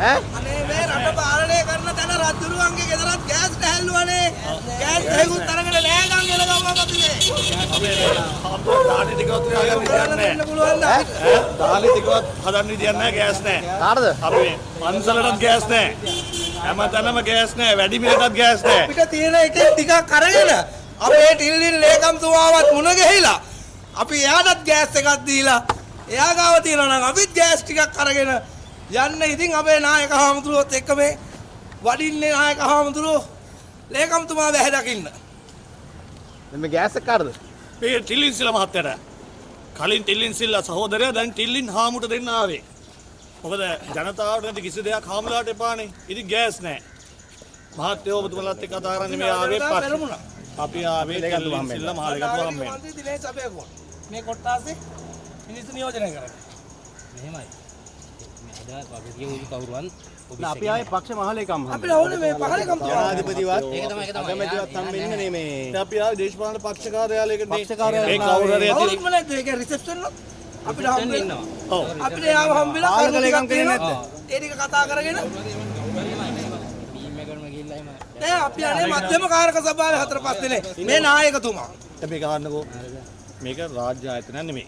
අනේ මේ රට පාලනය කරන තැන රජුරුවන්ගේ ගෙදරත් ගෑස් නැහැල්ලුවනේ. ගෑස් හේකුත් අරගෙන නෑ ගම් එල ගම්මා කතිනේ. දාලි ටිකවත් හදන්න පුළුවන් නෑ. දාලි ටිකවත් හදන්න විදියක් නෑ ගෑස් නෑ. කාටද? අපි පන්සලටත් ගෑස් නෑ. හැමතැනම ගෑස් නෑ. වැඩි මිලටත් ගෑස් නෑ. අපිට තියෙන එකේ ටිකක් අරගෙන අපේ ටිල්ලින් ලේකම්තුමාවත් මුණ ගැහිලා අපි එයාටත් ගෑස් එකක් දීලා එයා ගාව තියෙනවා නම් අපිත් ගෑස් ටිකක් අරගෙන යන්න. ඉතින් අපේ නායක හාමුදුරුවොත් එක්ක මේ වඩින්නේ නායක හාමුදුරුවෝ ලේකම්තුමා වැහැ දකින්න. මේ ගෑස් එක කාටද? මේ ටිල්ලින් සිල්ලා මහත්තයාට. කලින් ටිල්ලින් සිල්ලා සහෝදරයා දැන් ටිල්ලින් හාමුට දෙන්න ආවේ. මොකද ජනතාවට නැති කිසි දෙයක් හාමුලාට එපානේ. ඉතින් ගෑස් නැහැ. මහත්තයෝ ඔබතුමාලත් එක්ක කතා කරන්නේ මේ ආවේ පස්සේ. අපි ආවේ ටිල්ලින් සිල්ලා මහලේකතුමා හම්බෙන්න. මන්ත්‍රී දිනේෂ් අපේකෝන් මේ කොට්ටාසේ මිනිස්සු නියෝජනය කරන්නේ. මෙහෙමයි. මේ අද අපි කියමු කවුරුන් අපි ආයේ පක්ෂ මහලේකම් අපිට ඕනේ මේ පහලකම් ජනාධිපතිවත් ඒක තමයි අගමැතිවත් හම්බෙන්නේ මේ අපි ආවේ දේශපාලන පක්ෂ කාර්යාලයකට නේ. පක්ෂ කාර්යාලය ඒ කවුරු හරි ඇති. අවුරුද්දම නැද්ද ඒක රිසෙප්ෂන් එක අපිට හම්බ ඉන්නවා. ඔව්. අපිට යාව හම්බෙලා පාලක කරුණු ලේකම් ටිකක් කෙනෙක් තියෙනවා. ඒ ටික කතා කරගෙන බීම් එකකටම ගිහිල්ලා එහෙම දැන් අපි අනේ මධ්‍යම කාරක සභාවේ 4-5 දිනේ මේ නායකතුමා අපි ගන්නකෝ මේක රාජ්‍ය ආයතනයක් නෙමෙයි.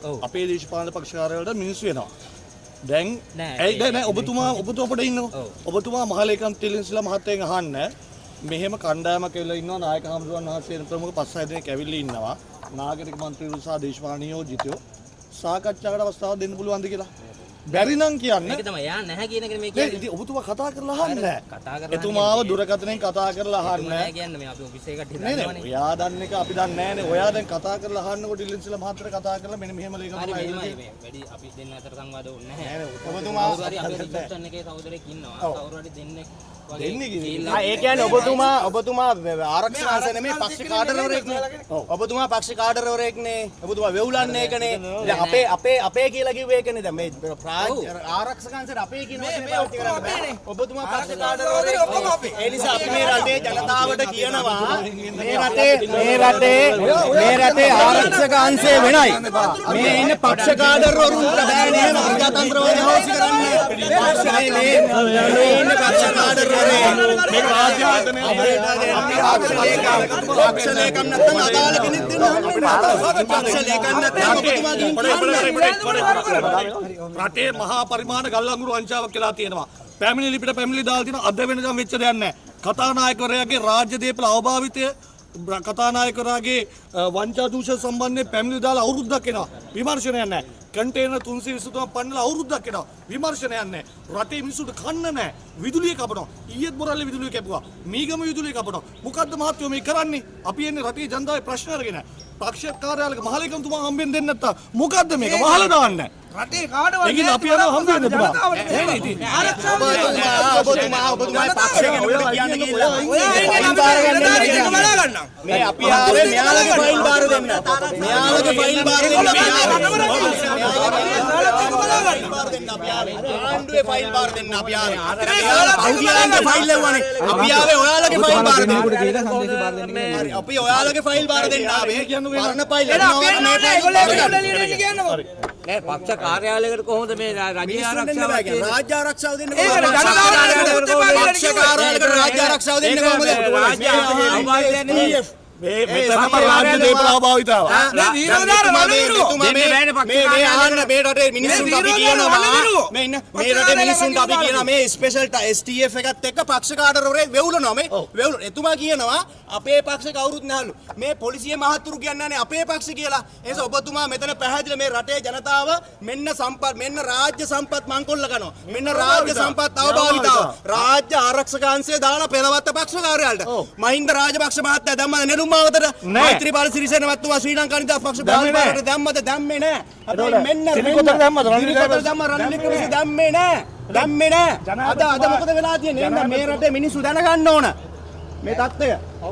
ඔව්. අපේ දේශපාලන පක්ෂ කාර්යාලවලට මිනිස්සු එනවා. දැන් නෑ, ඇයි දැන් ඔබතුමා අපිට ඉන්නකෝ. ඔබතුමා මහලේකම් ටිලින්ස්ලා මහත්තයෙන් අහන්න මෙහෙම කණ්ඩායමක් ඇවිල්ලා ඉන්නවා නායක හමුදුරන් වහන්සේ ප්‍රමුඛ 5-6 දෙනෙක් ඇවිල්ලා ඉන්නවා. නාගරික මන්ත්‍රීවරු සහ දේශපාලන නියෝජිතයෝ සාකච්ඡාකට අවස්ථාවක් දෙන්න පුළුවන්ද කියලා. බැරි නම් කියන්න. මේක තමයි යා නැහැ කියන එක මේ නෑ කියන්නේ. ඉතින් ඔබතුමා කතා කරලා අහන්න. කතා කරලා එතුමාව දුරකථනයෙන් කතා කරලා අහන්න. නෑ කියන්නේ මේ අපි ඔෆිස් එකකට නෑ නෑ හිටන්නවනේ. ඔයා දන්න එක අපි දන්නේ නෑනේ. ඔයා දැන් කතා කරලා අහන්නකො ටිලින්ස්ලා මහත්තයට කතා කරලා මෙන්න මෙහෙම ලේකම් හරි තමයි මෙහෙමයි මේ වැඩි අපි දෙන්න අතර සංවාද ඕනේ නැහැ. ඔබතුමා කවුරු හරි අපේ රිසෙප්ෂන් එකේ සහෝදරයෙක් ඉන්නවා. කවුරු හරි දෙන්නෙක් දෙන්නේ කිව්වේ. ඒ කියන්නේ ඔබතුමා ආරක්ෂක අංශ නෙමෙයි පක්ෂ කාඩරවරයෙක් නේ. ඔබතුමා පක්ෂ කාඩරවරයෙක් නේ. ඔබතුමා වෙවුලන්නේ ඒකනේ. දැන් අපේ කියලා කිව්වේ ඒකනේ. දැන් මේ ආරක්ෂක අංශයට අපේ කියනවා මේ ඔක්කොම අපේනේ. ඔබතුමා පක්ෂ ඔක්කොම කාඩරවරයෙක් අපේ. ඒ නිසා අපි මේ රටේ ජනතාවට කියනවා මේ රටේ ආරක්ෂක අංශය වෙනයි. මේ ඉන්න පක්ෂ කාඩරවරුන්ට බෑ නේ ප්‍රජාතන්ත්‍රවාදී හොසි කරන්නේ. මේ ඉන්න පක්ෂ කාඩරවරේ මේක රාජ්‍ය ආයතනයක්. පක්ෂ ලේකම් නැත්නම් අදාළ කෙනෙක් දෙන්න පක්ෂ ලේකම් නැත්නම් ඔබතුමා රටේ මහා පරිමාණ ගල් අඟුරු වංචාවක් කියලා තියෙනවා. පැමිණිලි ලිපිට පැමිණිලි දාලා තියෙනවා. අද වෙනකම් වෙච්ච දෙයක් නැහැ. කතානායකවරයාගේ රාජ්‍ය දේපල අවභාවිතය කතානායකවරයාගේ වංචා දූෂණ සම්බන්ධයෙන් පැමිණිලි දාලා අවුරුද්දක් එනවා. විමර්ශනයක් නැහැ. කන්ටේනර් 323ක් පන්නලා අවුරුද්දක් එනවා. විමර්ශනයක් නැහැ. රටේ මිනිස්සුන්ට කන්න නැහැ. විදුලිය කපනවා. ඊයේත් බොරල්ලේ විදුලිය කැපුවා. මීගම විදුලිය කපනවා. මොකද්ද මහත්තයෝ මේ කරන්නේ? අපි එන්නේ රටේ ජනතාවේ ප්‍රශ්න අරගෙන. පක්ෂ කාර්යාලයක මහලේකම්තුමා හම්බෙන්න දෙන්නේ නැත්තම් මොකද්ද මේක? වහලා දාන්න. රටේ කාටවත් ඒකින් අපි යනවා හම්බෙන්න පුළුවන්. එහෙනම් ඉතින් ඔබතුමා පක්ෂ කෙනෙකුට කියන්න ගිහිල්ලා මේ අපි ආවේ මෙයාලගේ ෆයිල් බාර දෙන්න. මෙයාලගේ ෆයිල් බාර දෙන්න. ආණ්ඩුවේ ෆයිල් බාර දෙන්න අපි ආවේ. පෞද්ගලිකයන්ගේ ෆයිල් ලැබුවානේ. අපි ආවේ ඔයාලගේ ෆයිල් බාර දෙන්න. අපි ඔයාලගේ ෆයිල් බාර දෙන්න ආවේ. පරණ ෆයිල් නෑ පක්ෂ කාර්යාලයකට කොහොමද මේ රාජ්‍ය ආරක්ෂාව රාජ්‍ය ආරක්ෂාව දෙන්න ඒක පක්ෂ කාර්යාලයකට රාජ්‍ය ආරක්ෂාව දෙන්න කොහොමද? රාජ්‍ය ආරක්ෂාව මේ රාජ්‍ය දේපල අවභාවිතාව. මේ අහන්න මේ රටේ මිනිස්සුන්ට අපි කියනවා මේ ඉන්න මේ රටේ මිනිස්සුන්ට අපි කියනවා මේ ස්පෙෂල් STF එකත් එක්ක පක්ෂ කාඩරවරේ වෙවුලනවා මේ වෙවුල. එතුමා කියනවා අපේ පක්ෂ කවුරුත් නැහලු. මේ පොලිසිය මහත්තුරු කියන්නේ නැහැ අපේ පක්ෂ කියලා. ඒ නිසා ඔබතුමා මෙතන පැහැදිලි මේ රටේ ජනතාව මෙන්න සම්පත් මෙන්න රාජ්‍ය සම්පත් මංකොල්ල කරනවා. මෙන්න රාජ්‍ය සම්පත් අවභාවිතාව. රාජ්‍ය ආරක්ෂක අංශය දාලා පෙළවත්ත පක්ෂ කාර්යාලයට. මහින්ද රාජපක්ෂ මහත්තයා දැම්මද නෙළුම් මාවතට? මෛත්‍රීපාල සිරිසේන මහත්මයා ශ්‍රී ලංකා නිදහස් පක්ෂ බාහිරට දැම්මද? දැම්මේ නැහැ. හැබැයි මෙන්න තිරිකොතට දැම්මද? රනිල් වික්‍රමසිංහ දැම්මේ නැහැ. දැම්මේ නැහැ. අද මොකද වෙලා තියෙන්නේ? එහෙනම් මේ රටේ මිනිස්සු දැනගන්න ඕන මේ தত্ত্বය.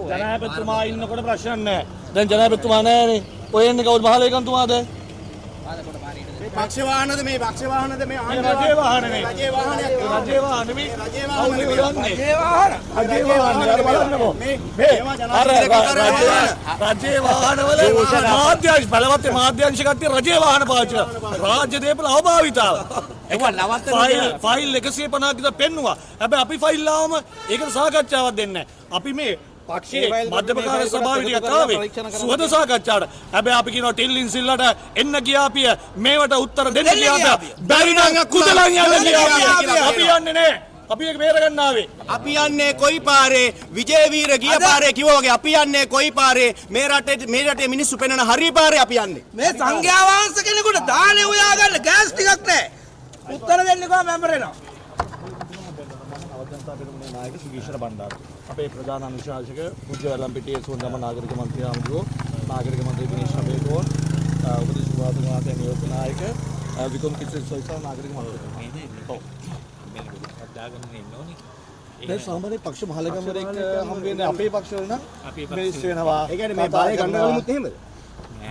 ජනාධිපතිතුමා ඉන්නකොට ප්‍රශ්න නැහැ. දැන් ජනාධිපතිතුමා නැහැනේ. ඔය එන්නේ කවුද මහලේකම්තුමාද? පක්ෂ වාහනද මේ පක්ෂ වාහනද මේ රජයේ වාහන නෙමෙයි. රජයේ වාහනයක් රජයේ වාහන නෙමෙයි. රජයේ වාහන නෙමෙයි. ඒ වාහන රජයේ වාහන අර බලන්නකෝ. මේ මේ අර රජයේ වාහනවල මාධ්‍යංශ බලවත් මාධ්‍යංශ කට්ටිය රජයේ වාහන පාවිච්චි කරනවා. රාජ්‍ය දේපල අවභාවිතාව. ඒක නවත්තන්න ෆයිල් 150 කට පෙන්නුවා. හැබැයි අපි ෆයිල් ආවම ඒකට සාකච්ඡාවක් දෙන්නේ නැහැ. අපි මේ පක්ෂයේ මධ්‍යමකාර සභාවේ ටිකක් ආවේ සුවද සාකච්ඡාවට. හැබැයි අපි කියනවා ටිල්ලින් සිල්ලට එන්න ගියාපිය මේවට උත්තර දෙන්න ගියාපිය. බැරි නම් කුදලන් යන්න ගියාපිය. අපි යන්නේ නැහැ. අපි ඒක බේර ගන්න ආවේ. අපි යන්නේ කොයි පාරේ විජේවීර ගිය පාරේ කිව්වා වගේ අපි යන්නේ කොයි පාරේ මේ රටේ මිනිස්සු පෙන්වන හරි පාරේ අපි යන්නේ. මේ සංඝයා වහන්සේ කෙනෙකුට දානේ උයා ගන්න ගෑස් ටිකක් නැහැ. උත්තර දෙන්න කොහම මැඹරේනවා. ජනතා පෙරමුණේ නායක සුගීෂ්වර බණ්ඩාර අපේ ප්‍රධාන අනුශාසක පුජ්‍ය වලම්පිටියේ සෝන්දම නාගරික මන්ත්‍රී ආමතුරු නාගරික මන්ත්‍රී දිනේෂ් අබේකෝන් උපදේශ විභාග මහතා නියෝජ්‍ය නායක වික්‍රම කිසිල් සොයිසා නාගරික මන්ත්‍රී දාගෙන ඉන්න ඕනේ. ඒ සාමාන්‍ය පක්ෂ මහලගම්වරයෙක් හම් වෙන්නේ අපේ පක්ෂවල නම් අපේ මිනිස් වෙනවා. ඒ කියන්නේ මේ බලය ගන්නවලුත් එහෙමද?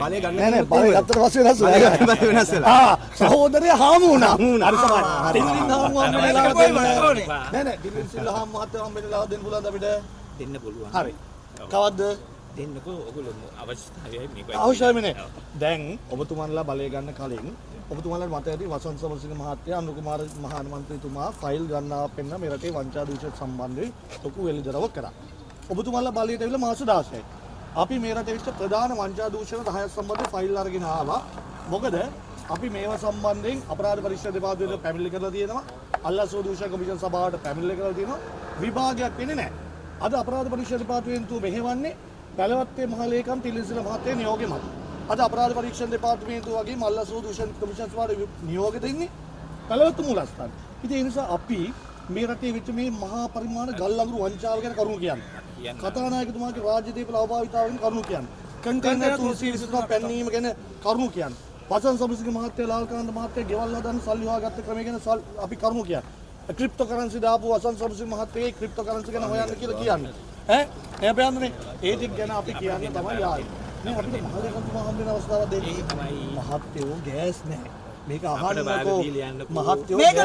බලය ගන්න නෑ බලය ගත්තට පස්සේ වෙනස් වෙනවා. වෙනස් වෙලා. සහෝදරයා හාමු වුණා. හරි සමාන. ටිල්ලින් හාමු හම්බෙලා දෙන්න. නෑ ටිල්ලින් සිල්ල හාමු මහත්තයා හම්බෙලා දෙන්න පුළුවන්ද අපිට? දෙන්න පුළුවන්. හරි. කවද්ද? දෙන්නකෝ ඔයගොල්ලෝ අවශ්‍යතාවයයි මේක. අවශ්‍යයි නේ. දැන් ඔබතුමන්ලා බලය ගන්න කලින් ඔබතුමන්ලාට මතක ඇති වසන්ත සමරසිංහ මහත්තයා අනුර කුමාර මහා මන්ත්‍රීතුමා ෆයිල් ගන්නවා පෙන්න මේ රටේ වංචා දූෂණ සම්බන්ධයෙන් ලොකු වෙලිදරවක් කරා. ඔබතුමන්ලා බලයට ඇවිල්ලා මාස 16යි. අපි මේ රටේ විශ්ව ප්‍රධාන වංචා දූෂණ 10ක් සම්බන්ධයෙන් ෆයිල් අරගෙන ආවා. මොකද අපි මේවා සම්බන්ධයෙන් අපරාධ පරීක්ෂා දෙපාර්තමේන්තුවට පැමිණිලි කරලා තියෙනවා. අල්ලාසෝ දූෂණ කොමිෂන් සභාවට පැමිණිලි කරලා තියෙනවා. විභාගයක් වෙන්නේ නැහැ. අද අපරාධ පරීක්ෂා දෙපාර්තමේන්තුව මෙහෙවන්නේ බලවත්තේ මහ ලේකම් තිලිසිල මහත්තයා නියෝගය මත. අද අපරාධ පරීක්ෂණ දෙපාර්තමේන්තුව වගේ මල්ලසෝ දූෂණ කොමිෂන් සභාවට නියෝග දෙන්නේ බලවත්තු මූලස්ථාන. ඉතින් ඒ නිසා අපි මේ රටේ විතර මේ මහා පරිමාණ ගල් අඟුරු වංචාව ගැන කරුණු කියන්නේ. කතානායකතුමාගේ රාජ්‍ය දේපල අවභාවිතාව ගැන කරුණු කියන්නේ. කන්ටේනර් 323 පැන්නීම ගැන කරුණු කියන්නේ. වසන් සමසිංහ මහත්තයා ලාල්කාන්ත මහත්තයා ගෙවල් හදන්න සල්ලි හොයාගත්ත ක්‍රමය ගැන අපි කරුණු කියන්නේ. ක්‍රිප්ටෝකරන්සි දාපු වසන් සමසිංහ මහත්තයාගේ ක්‍රිප්ටෝකරන්සි ගැන හොයන්න කියලා කියන්නේ. ඈ බෑන්දනේ ඒ ටික ගැන අපි කියන්නේ තමයි ආයේ. මේ අපිට මහලේකම්තුමා හම්බ වෙන අවස්ථාවක් දෙන්නේ. මහත්තයෝ ගෑස් නැහැ. මේක අහන්නකෝ මහත්තයෝ මේක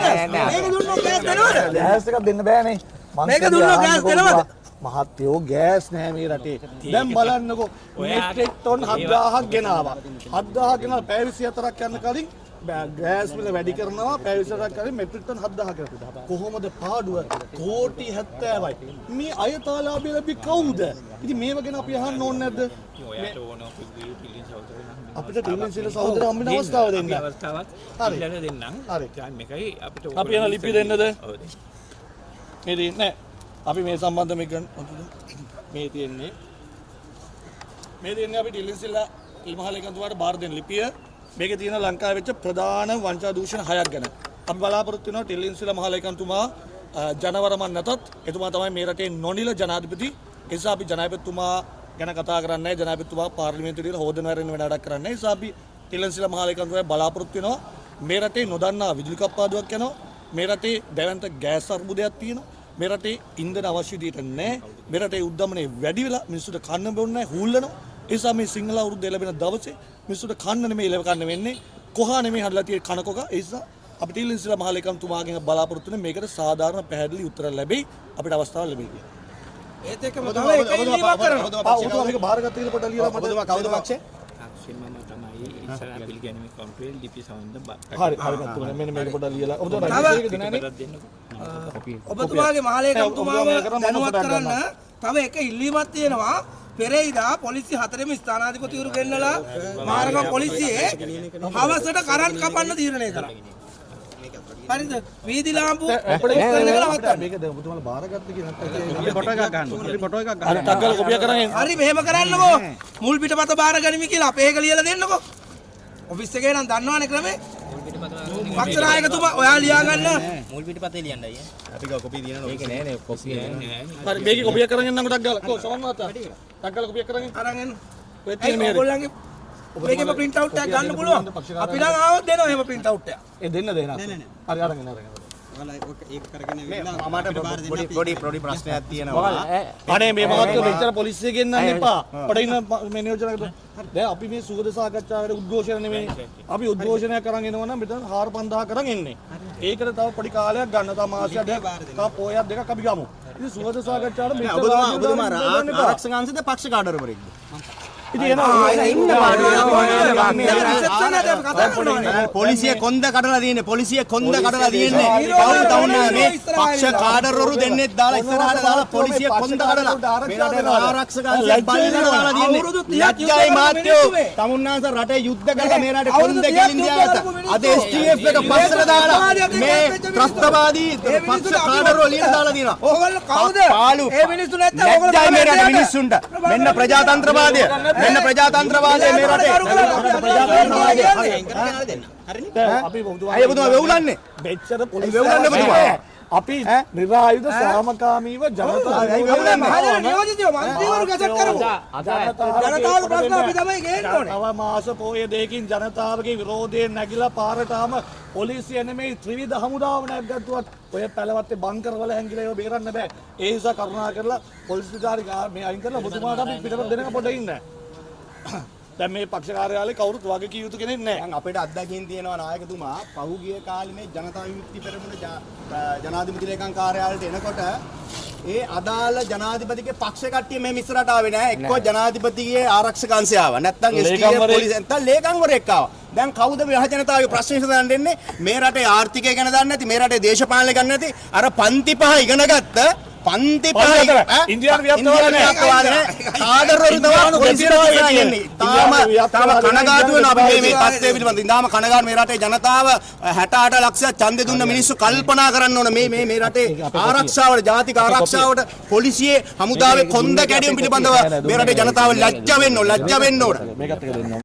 දුන්නොත් ගෑස් දෙනවද? ගෑස් එකක් දෙන්න බෑනේ. මේක දුන්නොත් ගෑස් දෙනවද? මහත්තයෝ ගෑස් නැහැ මේ රටේ. දැන් බලන්නකෝ මෙට්‍රික් ටොන් 7000ක් ගෙනාවා. 7000 ගෙනාලා පැය 24ක් යන කලින් ගෑස් මිල වැඩි කරනවා පැය 24ක් කලින් මෙට්‍රික් ටොන් 7000 කරලා. කොහොමද පාඩුව? කෝටි 70යි. මේ අයතාලාභය ලැබි කවුද? ඉතින් මේව ගැන අපි අහන්න ඕනේ නැද්ද? ඔයාට ඕන පිළින් සහෝදරයන් අපිට ටිල්ලින් සිල සහෝදර හම්බෙන අවස්ථාව දෙන්න. අවස්ථාවක් හරි. ඉල්ලලා දෙන්නම්. හරි. දැන් මේකයි අපිට අපි යන ලිපිය දෙන්නද? ඔව්. මේ දෙන්නේ අපි මේ සම්බන්ධ මේ තියෙන්නේ අපි ටිල්ලින් සිල්ල ඉල්මහලේකම්තුමාට බාර දෙන ලිපිය. මේකේ තියෙන ලංකාවේ වෙච්ච ප්‍රධාන වංචා දූෂණ 6ක් ගැන. අපි බලාපොරොත්තු වෙනවා ටිල්ලින් සිල්ල මහලේකම්තුමා ජනවරමන් නැතත් එතුමා තමයි මේ රටේ නොනිල ජනාධිපති. ඒ නිසා අපි ජනාධිපතිතුමා ගැන කතා කරන්නේ නැහැ. ජනාධිපතිතුමා පාර්ලිමේන්තුවේ හොදන වරින් වෙන වැඩක් කරන්නේ නැහැ. ඒ නිසා අපි ටිල්ලින් සිල්ල මහලේකම්තුමා බලාපොරොත්තු වෙනවා මේ රටේ නොදන්නා විදුලි කප්පාදුවක් යනවා. මේ රටේ දැවැන්ත ගෑස් අර්බුදයක් තියෙනවා. මේ රටේ ඉන්ධන අවශ්‍ය විදිහට නැහැ. මේ රටේ උද්දමනය වැඩි වෙලා මිනිස්සුන්ට කන්න බොන්න නැහැ හූල්ලනවා. ඒ නිසා මේ සිංහල අවුරුද්ද ලැබෙන දවසේ මිනිස්සුන්ට කන්න නෙමෙයි ලැබ කන්න වෙන්නේ. කොහා නෙමෙයි හදලා තියෙන කනකොක. ඒ නිසා අපි ටිල්ලින් සිල්ල මහලේකම්තුමාගෙන් බලාපොරොත්තු වෙන මේකට සාධාරණ පැහැදිලි උත්තර ලැබෙයි. අපිට අවස්ථාව ලැබෙයි කියලා. ඒත් එක්කම තමයි එක ඉල්ලීමක් කරනවා. ඔබතුමා මේක බාරගත්ත කියලා පොඩ්ඩක් ලියලා මට ඔබතුමා කවුද පක්ෂේ? තාක්ෂණය තමයි ඉස්සරහ පිළිගැනීමේ කම්ප්ලේන්ට් ලිපි සම්බන්ධ හරි මතුමනේ මෙන්න මේක පොඩ්ඩක් ලියලා ඔබතුමා රජයේ දෙන්නේ ඔබතුමාගේ මහලේකම්තුමාව දැනුවත් කරන්න තව එක ඉල්ලීමක් තියෙනවා. පෙරේදා පොලිසිය 4ම ස්ථානාධිපතිවරු ගෙන්නලා මාරගම පොලිසියේ හවසට කරන්ට් කපන්න තීරණය කරා. හරිද? වීදි ලාම්පු මේක දැන් ඔබතුමාලා බාරගත්ත කියලා නැත්නම් ෆොටෝ එකක් ගන්න. ෆොටෝ එකක් ගන්න. ටග්ගල කොපිය කරගෙන. හරි මෙහෙම කරන්නකෝ. මුල් පිටපත බාර ගනිමි කියලා අපේ එක ලියලා දෙන්නකෝ. ඔෆිස් එකේ නම් දන්නවනේ ක්‍රමේ. පක්ෂ නායකතුමා ඔයා ලියා ගන්න. මුල් පිටපතේ ලියන්නයි ඈ. අපි ගාව කොපිය දිනනවා. ඒක නෑ නේ කොපිය නෑ. හරි මේකේ කොපිය කරගෙන යන්නකො ටග්ගල. කො සමන් මාතා. ටග්ගල කොපිය කරගෙන අරන් එන්න. ඔය තියෙන මේ ඔයගොල්ලන්ගේ මේකේ print out එකක් ගන්න පුළුවන්. අපි නම් ආවොත් දෙනවා එහෙම print out එකක්. ඒ දෙන්න දෙන්න. හරි අරගෙන. මට පොඩි ප්‍රශ්නයක් තියෙනවා. අනේ මේ මහත්තයෝ මෙච්චර පොලිසිය ගෙන්නන්න එපා. අපිට ඉන්න මේ නියෝජනකට දැන් අපි මේ සුවද සාකච්ඡාවේ උද්ඝෝෂණ නෙමෙයි. අපි උද්ඝෝෂණයක් කරන් එනවා නම් මෙතන 4500 කරන් එන්නේ. ඒකට තව පොඩි කාලයක් ගන්න. තව මාසයක් දෙකක් තව පොයක් දෙකක් අපි ගමු. ඉතින් සුවද සාකච්ඡාවට මෙච්චර ඔබතුමා ආරක්ෂක අංශද පක්ෂ කාඩරවරයෙක්ද? ඉතින් පොලිසිය කොන්ද කඩලා තියෙන්නේ. පොලිසිය කොන්ද කඩලා තියෙන්නේ. කවුරු තවුනා මේ පක්ෂ කාඩරවරු දෙන්නෙත් දාලා ඉස්සරහට දාලා පොලිසිය කොන්ද කඩලා මේ රටේ ආරක්ෂක අංශය බල්ලට දාලා තියෙන්නේ. ලැජ්ජයි මාත්‍යෝ. තමුන්නාන්ස රටේ යුද්ධ කරලා මේ රටේ කොන්ද කෙලින් දියාගත්තා. අද STF එක පස්සට දාලා මේ ත්‍රස්තවාදී පක්ෂ කාඩරවරු ලියලා දාලා දිනවා. ඕගොල්ලෝ කවුද? ඒ මිනිස්සු නැත්තම් ලැජ්ජයි මේ රටේ මිනිස්සුන්ට. මෙන්න ප්‍රජාතන්ත්‍රවාදය. මෙන්න ප්‍රජාතන්ත්‍රවාදය මේ රටේ. අපි අය ඔබතුමා වෙවුලන්නේ. මෙච්චර වෙවුලන්නේ පොලිසිය ඔබතුමා. අපි නිරායුධ සාමකාමීව ජනතාව නියෝජිතයෝ මන්ත්‍රීවරු ගැසට් කරමු. ජනතාවගේ ප්‍රශ්න අපි තමයි ගේන්න ඕනේ. තව මාස පොය දෙකකින් ජනතාවගේ විරෝධයෙන් නැගිලා පාරටම පොලිසිය නෙමෙයි ත්‍රිවිධ හමුදාව නැග්ගත්තුවත් ඔය පැලවත්තේ බංකර් වල හැංගිලා ඒව බේරන්න බෑ. ඒ නිසා කරුණා කරලා පොලිස් විකාරික මේ අයින් කරලා ඔබතුමාට අපි පිටට දෙනක පොඩ ඉන්න. දැන් මේ පක්ෂ කාර්යාලේ කවුරුත් වගේ කිය යුතු කෙනෙක් නැහැ. දැන් අපිට අත්දැකීම් තියෙනවා නායකතුමා පහුගිය කාලේ මේ ජනතා විමුක්ති පෙරමුණ ජනාධිපති ලේකම් කාර්යාලයට එනකොට ඒ අදාළ ජනාධිපතිගේ පක්ෂ කට්ටිය මේ ඉස්සරහට ආවේ නැහැ. එක්කෝ ජනාධිපතිගේ ආරක්ෂක අංශය ආවා. නැත්නම් STF පොලිසිය නැත්නම් ලේකම්වරයෙක් ආවා. දැන් කවුද මේ ජනතාවගේ ප්‍රශ්න විසඳන්න දෙන්නේ? මේ රටේ ආර්ථිකය ගැන දන්නේ නැති, මේ රටේ දේශපාලනය ගැන නැති, අර පන්ති පහ ඉගෙන ගත්ත පන්ති පහ ඉන්දියානු ව්‍යාප්තවාද නැහැ. කාඩරවරු තමයි පොලිසියට කියන්නේ. තාම කනගාටු වෙන අපි මේ තත්ත්වය පිළිබඳව. ඉඳාම කනගාටු මේ රටේ ජනතාව 68 ලක්ෂයක් ඡන්දෙ දුන්න මිනිස්සු කල්පනා කරන්න ඕන මේ රටේ ආරක්ෂාවට, ජාතික ආරක්ෂාවට පොලිසියේ හමුදාවේ කොන්ද කැඩීම් පිළිබඳව මේ රටේ ජනතාව ලැජ්ජ වෙන්න ඕන.